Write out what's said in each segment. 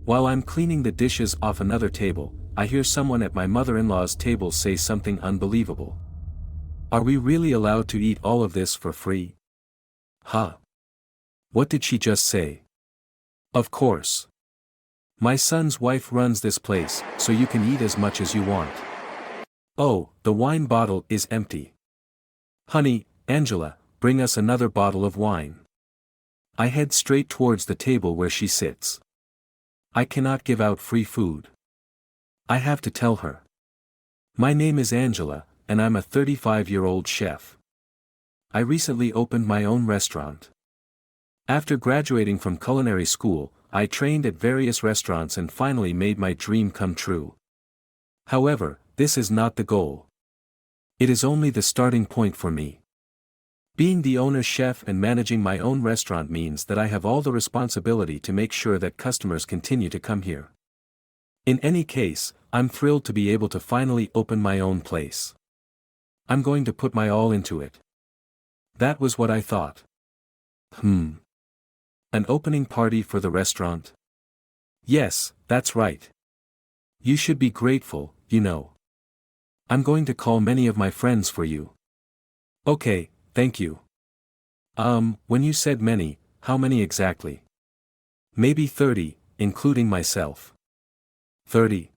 While I'm cleaning the dishes off another table, I hear someone at my mother-in-law's table say something unbelievable. Are we really allowed to eat all of this for free? Huh? What did she just say? Of course. My son's wife runs this place, so you can eat as much as you want. Oh, the wine bottle is empty. Honey, Angela, bring us another bottle of wine. I head straight towards the table where she sits. I cannot give out free food. I have to tell her. My name is Angela, and I'm a 35-year-old chef. I recently opened my own restaurant. After graduating from culinary school, I trained at various restaurants and finally made my dream come true. However, this is not the goal. It is only the starting point for me. Being the owner's chef and managing my own restaurant means that I have all the responsibility to make sure that customers continue to come here. In any case, I'm thrilled to be able to finally open my own place. I'm going to put my all into it. That was what I thought. An opening party for the restaurant? Yes, that's right. You should be grateful, you know. I'm going to call many of my friends for you. Okay, thank you. When you said many, how many exactly? Maybe 30, including myself. 30.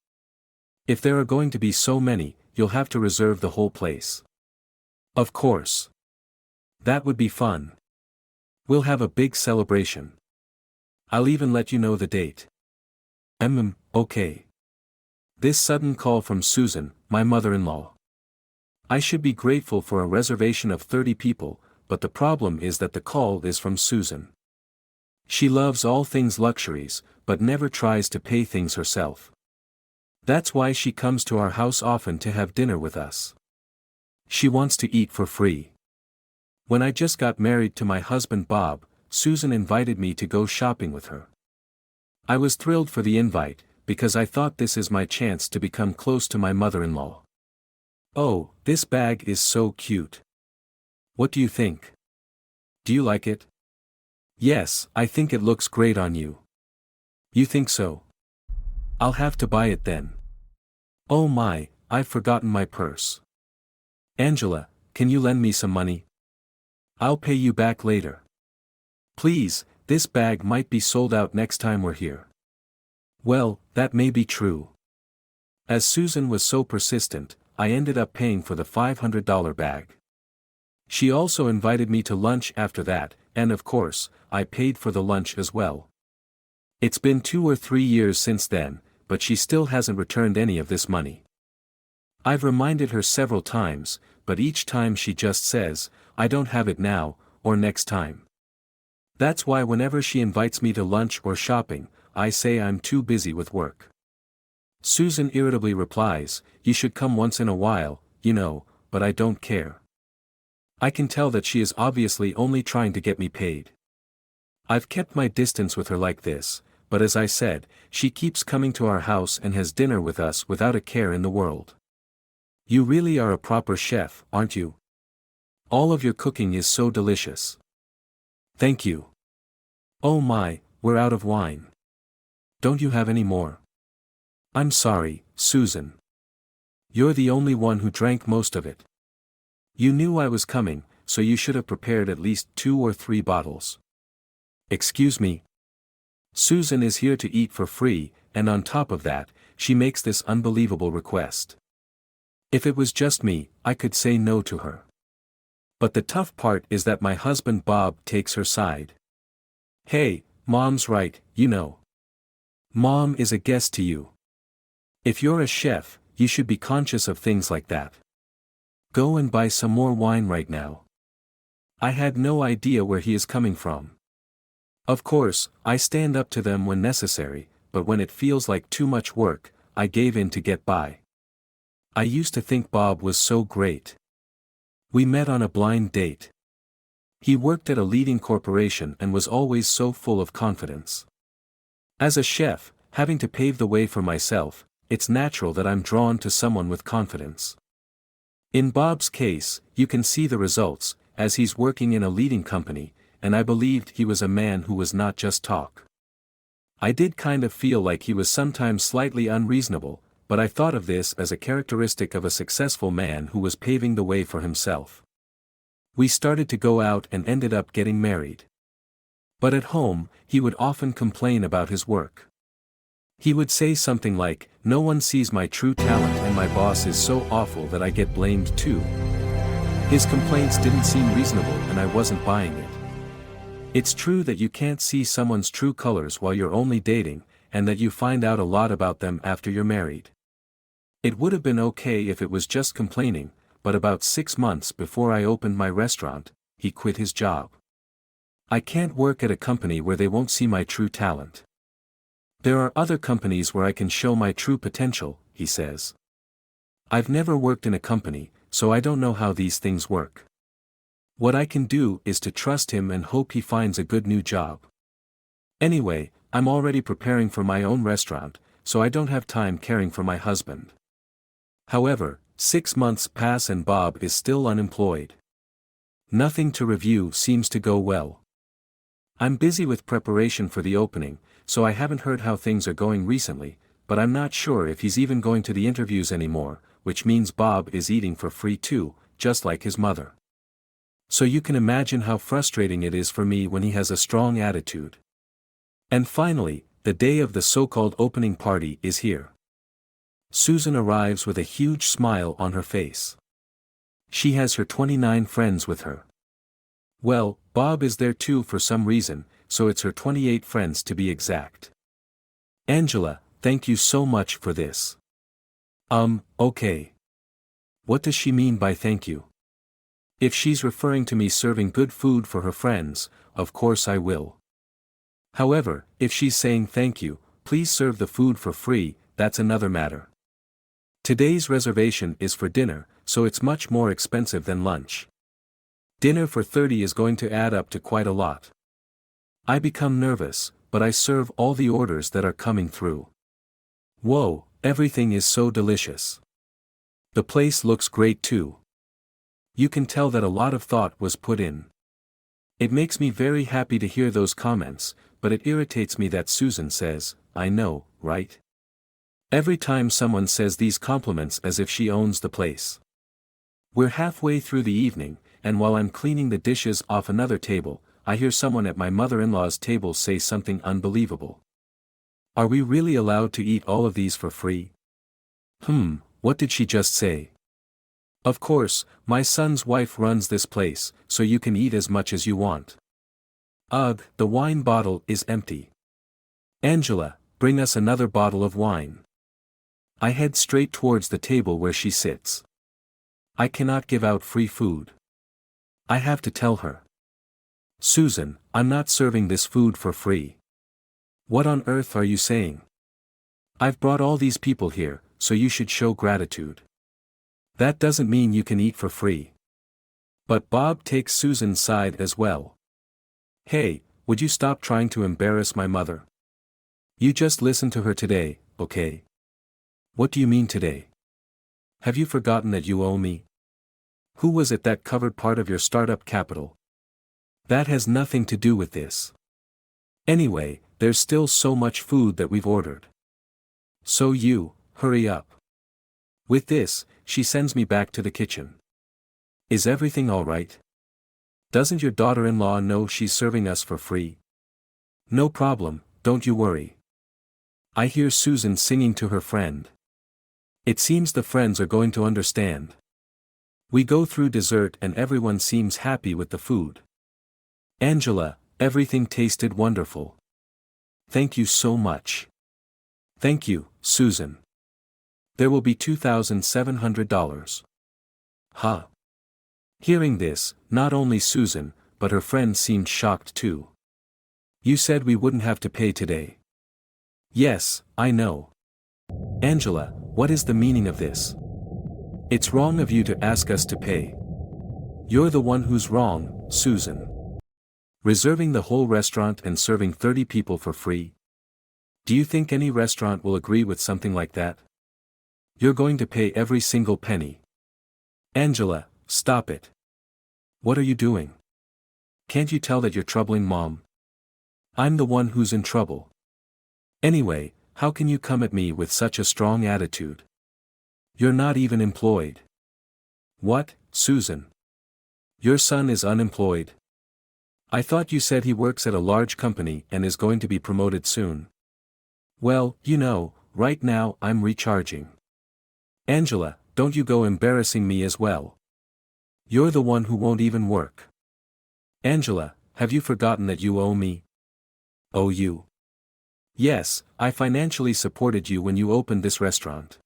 If there are going to be so many, you'll have to reserve the whole place. Of course. That would be fun. We'll have a big celebration. I'll even let you know the date. Okay. This sudden call from Susan, my mother-in-law. I should be grateful for a reservation of 30 people, but the problem is that the call is from Susan. She loves all things luxuries, but never tries to pay things herself. That's why she comes to our house often to have dinner with us. She wants to eat for free. When I just got married to my husband Bob, Susan invited me to go shopping with her. I was thrilled for the invite, because I thought this is my chance to become close to my mother-in-law. Oh, this bag is so cute. What do you think? Do you like it? Yes, I think it looks great on you. You think so? I'll have to buy it then. Oh my, I've forgotten my purse. Angela, can you lend me some money? I'll pay you back later. Please, this bag might be sold out next time we're here. Well, that may be true. As Susan was so persistent, I ended up paying for the $500 bag. She also invited me to lunch after that, and of course, I paid for the lunch as well. It's been 2 or 3 years since then, but she still hasn't returned any of this money. I've reminded her several times, but each time she just says, I don't have it now, or next time. That's why whenever she invites me to lunch or shopping, I say I'm too busy with work. Susan irritably replies, you should come once in a while, you know, but I don't care. I can tell that she is obviously only trying to get me paid. I've kept my distance with her like this, but as I said, she keeps coming to our house and has dinner with us without a care in the world. You really are a proper chef, aren't you? All of your cooking is so delicious. Thank you. Oh my, we're out of wine. Don't you have any more? I'm sorry, Susan. You're the only one who drank most of it. You knew I was coming, so you should have prepared at least 2 or 3 bottles. Excuse me? Susan is here to eat for free, and on top of that, she makes this unbelievable request. If it was just me, I could say no to her. But the tough part is that my husband Bob takes her side. Hey, Mom's right, you know. Mom is a guest to you. If you're a chef, you should be conscious of things like that. Go and buy some more wine right now. I had no idea where he is coming from. Of course, I stand up to them when necessary, but when it feels like too much work, I gave in to get by. I used to think Bob was so great. We met on a blind date. He worked at a leading corporation and was always so full of confidence. As a chef, having to pave the way for myself, it's natural that I'm drawn to someone with confidence. In Bob's case, you can see the results, as he's working in a leading company, and I believed he was a man who was not just talk. I did kind of feel like he was sometimes slightly unreasonable, but I thought of this as a characteristic of a successful man who was paving the way for himself. We started to go out and ended up getting married. But at home, he would often complain about his work. He would say something like, "No one sees my true talent and my boss is so awful that I get blamed too." His complaints didn't seem reasonable and I wasn't buying it. It's true that you can't see someone's true colors while you're only dating, and that you find out a lot about them after you're married. It would have been okay if it was just complaining, but about 6 months before I opened my restaurant, he quit his job. I can't work at a company where they won't see my true talent. There are other companies where I can show my true potential, he says. I've never worked in a company, so I don't know how these things work. What I can do is to trust him and hope he finds a good new job. Anyway, I'm already preparing for my own restaurant, so I don't have time caring for my husband. However, 6 months pass and Bob is still unemployed. Nothing to review seems to go well. I'm busy with preparation for the opening, so I haven't heard how things are going recently, but I'm not sure if he's even going to the interviews anymore, which means Bob is eating for free too, just like his mother. So you can imagine how frustrating it is for me when he has a strong attitude. And finally, the day of the so-called opening party is here. Susan arrives with a huge smile on her face. She has her 29 friends with her. Well, Bob is there too for some reason, so it's her 28 friends to be exact. "Angela, thank you so much for this." Okay. What does she mean by thank you? If she's referring to me serving good food for her friends, of course I will. However, if she's saying thank you, please serve the food for free, that's another matter. Today's reservation is for dinner, so it's much more expensive than lunch. Dinner for 30 is going to add up to quite a lot. I become nervous, but I serve all the orders that are coming through. Whoa, everything is so delicious. The place looks great too. You can tell that a lot of thought was put in. It makes me very happy to hear those comments, but it irritates me that Susan says, "I know, right?" Every time someone says these compliments as if she owns the place. We're halfway through the evening, and while I'm cleaning the dishes off another table, I hear someone at my mother-in-law's table say something unbelievable. "Are we really allowed to eat all of these for free?" What did she just say? Of course, my son's wife runs this place, so you can eat as much as you want. Ugh, the wine bottle is empty. "Angela, bring us another bottle of wine." I head straight towards the table where she sits. I cannot give out free food. I have to tell her. "Susan, I'm not serving this food for free." "What on earth are you saying? I've brought all these people here, so you should show gratitude. That doesn't mean you can eat for free." But Bob takes Susan's side as well. "Hey, would you stop trying to embarrass my mother? You just listen to her today, okay?" "What do you mean today? Have you forgotten that you owe me? Who was it that covered part of your startup capital? That has nothing to do with this. Anyway, there's still so much food that we've ordered. So hurry up." With this, she sends me back to the kitchen. "Is everything all right? Doesn't your daughter-in-law know she's serving us for free?" "No problem, don't you worry." I hear Susan singing to her friend. It seems the friends are going to understand. We go through dessert and everyone seems happy with the food. "Angela, everything tasted wonderful. Thank you so much." "Thank you, Susan. There will be $2,700. Huh. Hearing this, not only Susan, but her friend seemed shocked too. "You said we wouldn't have to pay today." "Yes, I know. Angela, what is the meaning of this? It's wrong of you to ask us to pay. You're the one who's wrong, Susan. Reserving the whole restaurant and serving 30 people for free? Do you think any restaurant will agree with something like that? You're going to pay every single penny." "Angela, stop it. What are you doing? Can't you tell that you're troubling Mom? I'm the one who's in trouble." Anyway, how can you come at me with such a strong attitude? You're not even employed. What, Susan? Your son is unemployed? I thought you said he works at a large company and is going to be promoted soon. Well, you know, right now I'm recharging. Angela, don't you go embarrassing me as well. You're the one who won't even work. Angela, have you forgotten that you owe me? Owe you? Yes, I financially supported you when you opened this restaurant.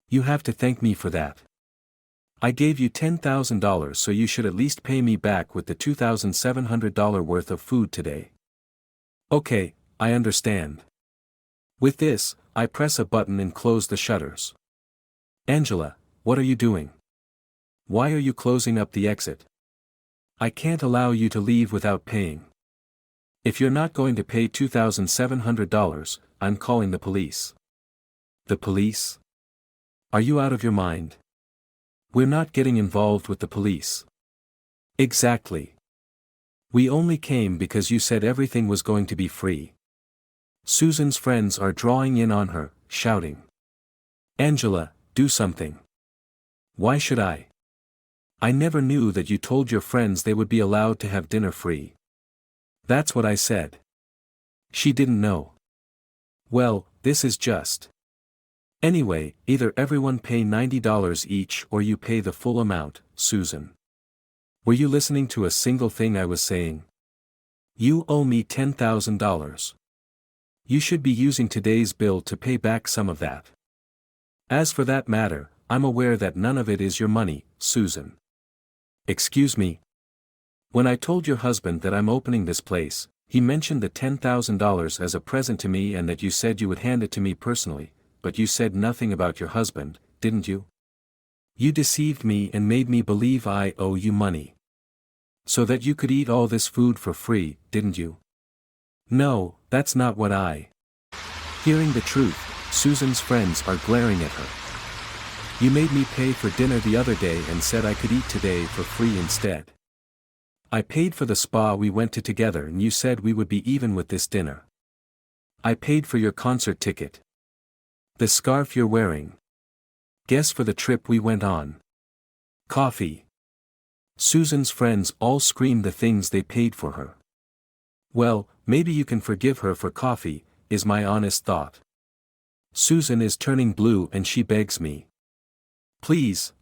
You have to thank me for that. I gave you $10,000, so you should at least pay me back with the $2,700 worth of food today. Okay, I understand. With this, I press a button and close the shutters. Angela, what are you doing? Why are you closing up the exit? I can't allow you to leave without paying. If you're not going to pay $2,700, I'm calling the police. The police? Are you out of your mind? We're not getting involved with the police. Exactly. We only came because you said everything was going to be free. Susan's friends are drawing in on her, shouting. Angela, do something. Why should I? I never knew that you told your friends they would be allowed to have dinner free. That's what I said. She didn't know. Well, this is just. Anyway, either everyone pay $90 each or you pay the full amount, Susan. Were you listening to a single thing I was saying? You owe me $10,000. You should be using today's bill to pay back some of that. As for that matter, I'm aware that none of it is your money, Susan. Excuse me? When I told your husband that I'm opening this place, he mentioned the $10,000 as a present to me and that you said you would hand it to me personally, but you said nothing about your husband, didn't you? You deceived me and made me believe I owe you money. So that you could eat all this food for free, didn't you? No, that's not what I. Hearing the truth, Susan's friends are glaring at her. You made me pay for dinner the other day and said I could eat today for free instead. I paid for the spa we went to together and you said we would be even with this dinner. I paid for your concert ticket. The scarf you're wearing. Guess for the trip we went on. Coffee. Susan's friends all screamed the things they paid for her. Well, maybe you can forgive her for coffee, is my honest thought. Susan is turning blue and she begs me. Please,